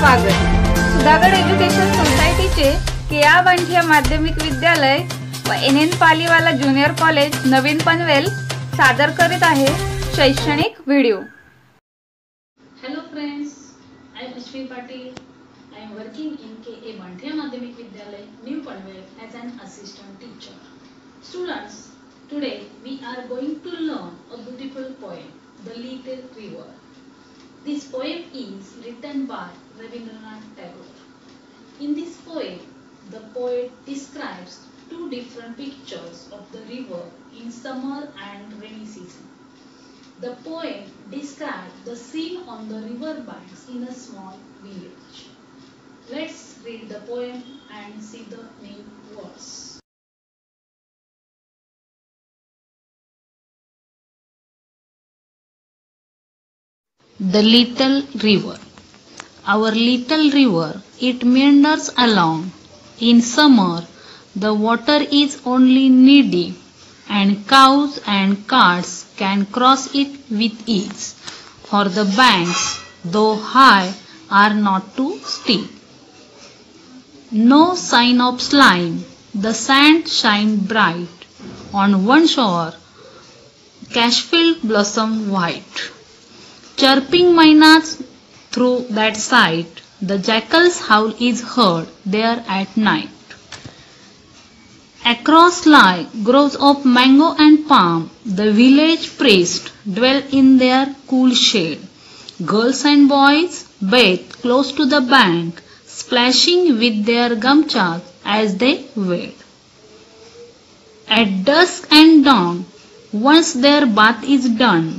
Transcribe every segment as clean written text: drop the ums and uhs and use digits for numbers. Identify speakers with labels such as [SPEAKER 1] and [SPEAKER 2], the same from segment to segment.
[SPEAKER 1] स्वागत। सुधागड एज्युकेशन सोसायटीचे केआ बांठिया माध्यमिक विद्यालय व एन पालीवाला ज्युनियर कॉलेज नवीन पनवेल सादर करीत आहे शैक्षणिक video.
[SPEAKER 2] Hello friends, I am Ashvi Patil. I am working in KA Banthia Madhyamik Vidyalay, New Panvel as an assistant teacher. Students, today we are going to learn a beautiful poem, The Little River. This poem is written by Rabindranath Tagore. In this poem, the poet describes two different pictures of the river in summer and rainy season. The poem describes the scene on the river banks in a small village. Let's read the poem and see the main words. The little river. Our little river, it meanders along. In summer, the water is only knee-deep, and cows and carts can cross it with ease, for the banks, though high, are not too steep. No sign of slime, the sand shines bright. On one shore, cashfield blossom white. Chirping mynas through that sight, the jackal's howl is heard there at night. Across lie groves of mango and palm, the village priests dwell in their cool shade. Girls and boys bathe close to the bank, splashing with their gamchas as they wade. At dusk and dawn, once their bath is done,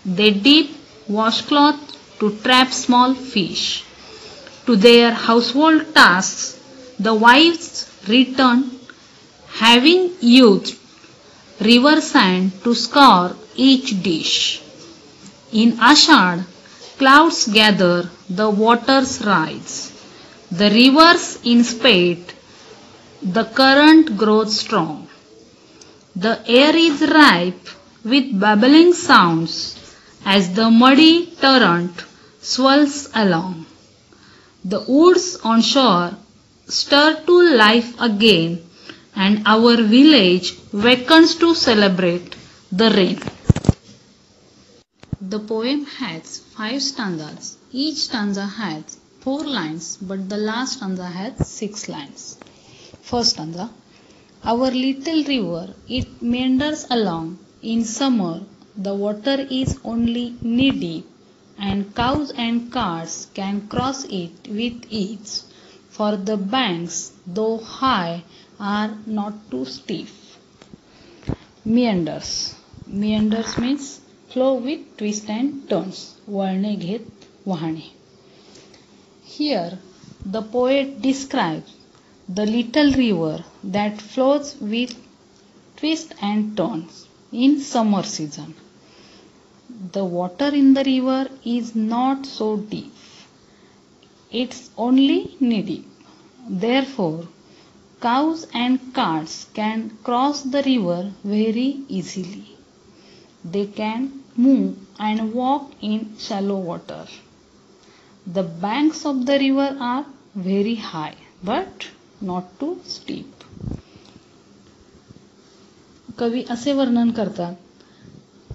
[SPEAKER 2] they dip washcloth to trap small fish. To their household tasks, the wives return, having used river sand to scour each dish. In Ashad, clouds gather, the waters rise. The rivers in spate, the current grows strong. The air is ripe with babbling sounds as the muddy torrent swirls along. The woods on shore stir to life again, and our village wakens to celebrate the rain. The poem has 5 stanzas. Each stanza has 4 lines, but the last stanza has 6 lines. First stanza. Our little river, it meanders along. In summer, the water is only knee-deep, and cows and carts can cross it with ease, for the banks, though high, are not too steep. Meanders. Meanders means flow with twists and turns. वळणे घेत वाहणे. Here, the poet describes the little river that flows with twists and turns in summer season. The water in the river is not so deep. It's only knee-deep. Therefore, cows and carts can cross the river very easily. They can move and walk in shallow water. The banks of the river are very high, but not too steep. कवी असे वर्णन करतात,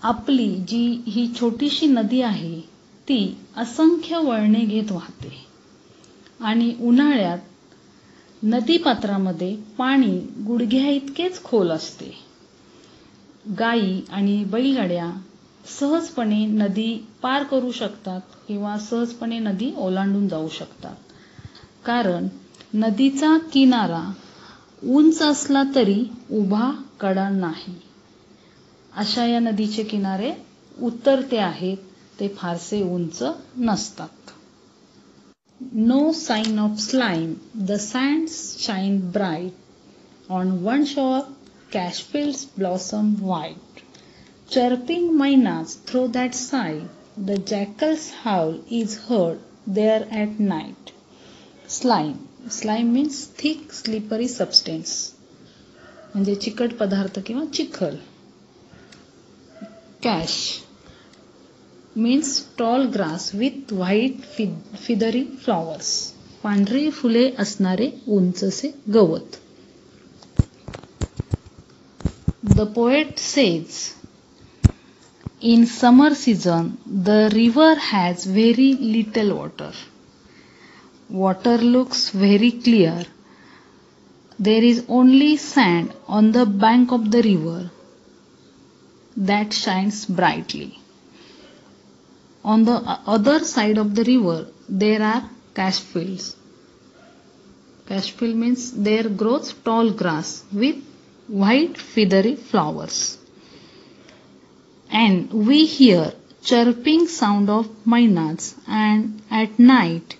[SPEAKER 2] आपली जी ही छोटीशी नदी आहे ती असंख्य वळणे घेत वाहते आणि उन्हाळ्यात नदीपात्रामध्ये पाणी गुडघ्या इतकेच खोल असते. गायी आणि बैलगाड्या सहजपणे नदी पार करू शकतात किंवा सहजपणे नदी ओलांडून जाऊ शकतात, कारण नदीचा किनारा उंच असला तरी उभा कडा नाही. अशा या नदीचे किनारे उतरते आहेत, ते फारसे उंच नसतात. No sign of slime, the sands shine bright. On one shore, cashfields blossom white. Chirping mynas through that side, the jackal's howl is heard there at night. Slime. Slime means thick slippery substance, म्हणजे चिकट पदार्थ किंवा चिखल. Cash. means tall grass with white feathery flowers. पांढरी फुले असणारे उंचसे गवत. The poet says, in summer season the river has very little water. Water looks very clear. There is only sand on the bank of the river that shines brightly. On the other side of the river there are cash fields. Cash field means there grows tall grass with white feathery flowers. And we hear chirping sound of mynas, and at night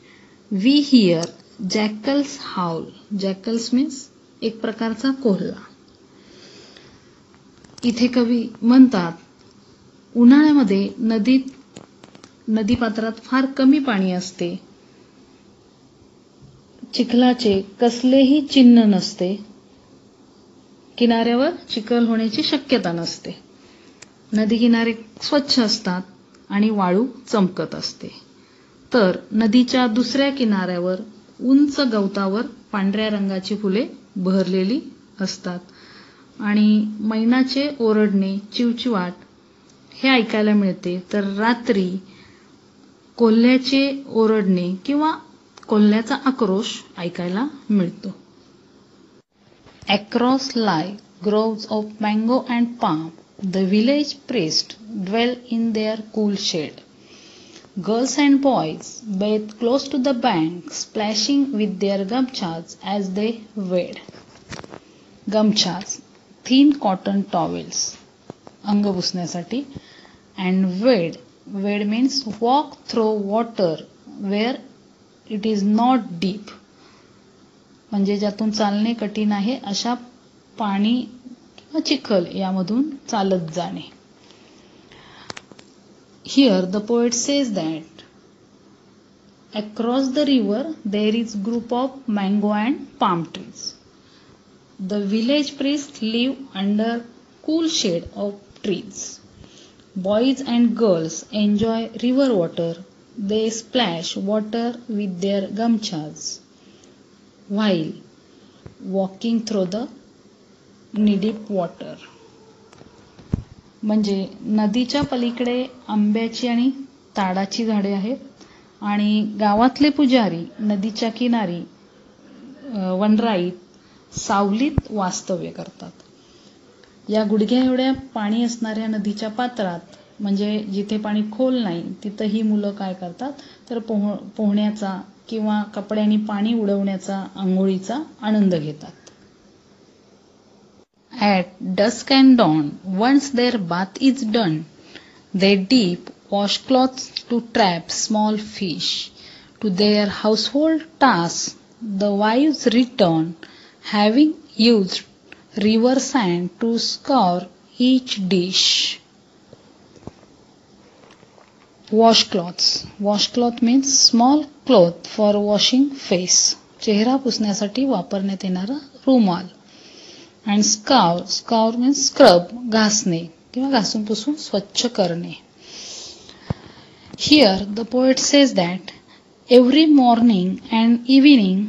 [SPEAKER 2] we hear jackals howl. Jackals means एक प्रकारचा कोल्हा. इथे कवी म्हणतात, उन्हाळ्यामध्ये नदीपात्रात फार कमी पाणी असते. चिखलाचे कसलेही चिन्ह नसते. किनाऱ्यावर चिखल होण्याची शक्यता नसते. नदी किनारे स्वच्छ असतात आणि वाळू चमकत असते. तर नदीच्या दुसऱ्या किनाऱ्यावर उंच गवतावर पांढऱ्या रंगाची फुले बहरलेली असतात आणि मैनाचे ओरडणे, चिवचिवाट हे ऐकायला मिळते. तर रात्री कोल्ह्याचे ओरडणे किंवा कोल्ह्याचा आक्रोश ऐकायला मिळतो. Across lie groves of mango and palm. The village priests dwell in their cool shade. Girls and boys bathe close to the bank, splashing with their gamchas as they wade. Gamchas, thin cotton towels, अंग पुसण्यासाठी. And wade, wade means walk through water where it is not deep. म्हणजे ज्यातून चालणे कठीण आहे अशा पाणी किंवा चिखल यामधून चालत जाणे. Here the poet says that across the river there is group of mango and palm trees. The village priests live under cool shade of trees. Boys and girls enjoy river water. They splash water with their gamchas while walking through the knee-deep water. म्हणजे नदीच्या पलीकडे आंब्याची आणि ताडाची झाडे आहेत आणि गावातले पुजारी नदीच्या किनारी वनराईत सावलीत वास्तव्य करतात. या गुडघ्या एवढ्या पाणी असणाऱ्या नदीच्या पात्रात म्हणजे जिथे पाणी खोल नाही तिथं ही मुलं काय करतात तर पोहण्याचा किंवा कपड्यांनी पाणी उडवण्याचा, आंघोळीचा आनंद घेतात. At dusk and dawn, once their bath is done, they dip washcloths to trap small fish. To their household tasks, the wives return, having used river sand to scour each dish. Washcloths. Washcloth means small cloth for washing face. चेहरा पुसण्यासाठी वापरण्यात येणारा रुमाल. And scour. Scour means scrub, घासणे किंवा घासून पुसून स्वच्छ करणे. Here the poet says that every morning and evening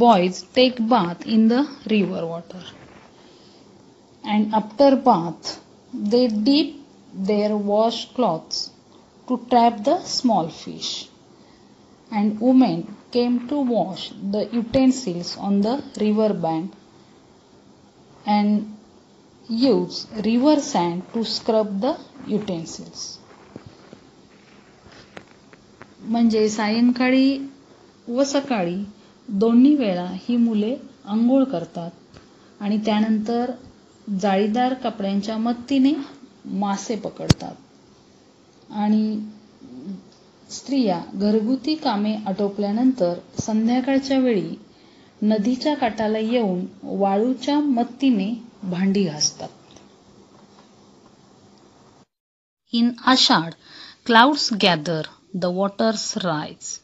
[SPEAKER 2] boys take bath in the river water. And after bath they dip their washcloths to trap the small fish. And women came to wash the utensils on the river bank and use river sand to scrub the utensils. म्हणजे सायंकाळी व सकाळी दोन्ही वेळा ही मुले अंघोळ करतात आणि त्यानंतर जाळीदार कपड्यांच्या मदतीने मासे पकडतात. आणि स्त्रिया घरगुती कामे आटोपल्यानंतर संध्याकाळच्या वेळी नदीच्या काठाला येऊन वाळूच्या मदतीने भांडी घासतात. In Ashad, clouds gather, the waters rise.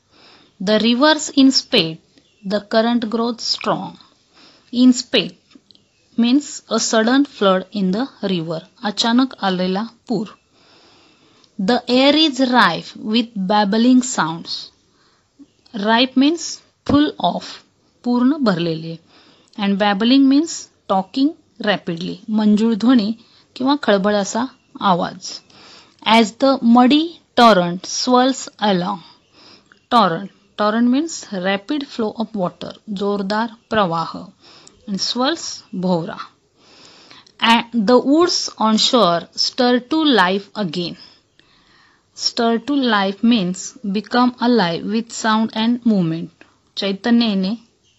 [SPEAKER 2] The rivers in spate, the current grows strong. In spate means a sudden flood in the river, अचानक आलेला पूर. The air is rife with babbling sounds. Ripe means full of, पूर्ण भरलेले. And babbling means talking rapidly, मंजूळ ध्वनी किंवा खळबळ असा आवाज. As the muddy torrent swirls along. Torrent means rapid flow of water, जोरदार प्रवाह. And swirls भोवरा. And the woods on shore stir to life again. Stir to life means become alive with sound and movement. चैतन्य येणे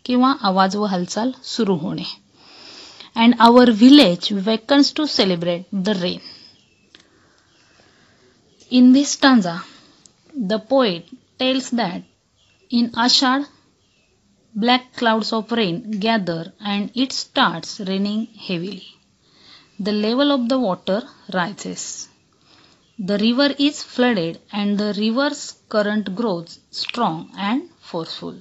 [SPEAKER 2] किंवा आवाज व हालचाल सुरू होणे. And our village wakens to celebrate the rain. In this stanza, the poet tells that in Ashad, black clouds of rain gather and it starts raining heavily. The level of the water rises. The river is flooded and the river's current grows strong and forceful.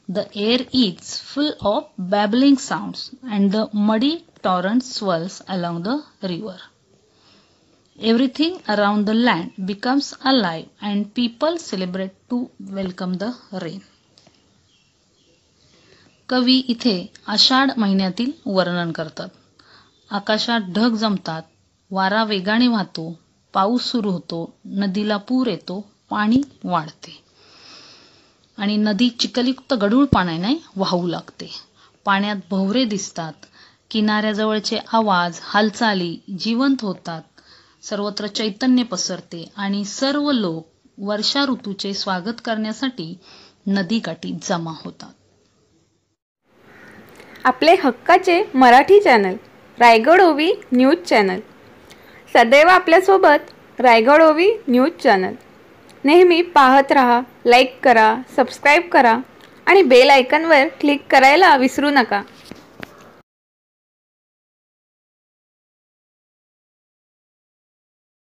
[SPEAKER 2] The air is full of babbling sounds and the muddy torrent swirls along the river. Everything around the land becomes alive and people celebrate to welcome the rain. कवी इथे आषाढ महिन्यातील वर्णन करतात. आकाशात ढग जमतात, वारा वेगाने वाहतो, पाऊस सुरू होतो, नदीला पूर येतो, पाणी वाढते आणि नदी चिखलयुक्त गढूळ पाण्याने वाहू लागते. पाण्यात भोवरे दिसतात, किनाऱ्याजवळचे आवाज, हालचाली जिवंत होतात, सर्वत्र चैतन्य पसरते आणि सर्व लोक वर्षा ऋतूचे स्वागत करण्यासाठी नदीकाठी जमा होतात.
[SPEAKER 1] आपले हक्काचे मराठी चॅनल रायगड ओवी न्यूज चॅनल, सदैव आपल्यासोबत रायगड ओवी न्यूज चॅनल. नेहमी पाहत रहा, लाईक करा, सबस्क्राईब करा आणि बेल आयकॉनवर क्लिक करायला विसरू नका.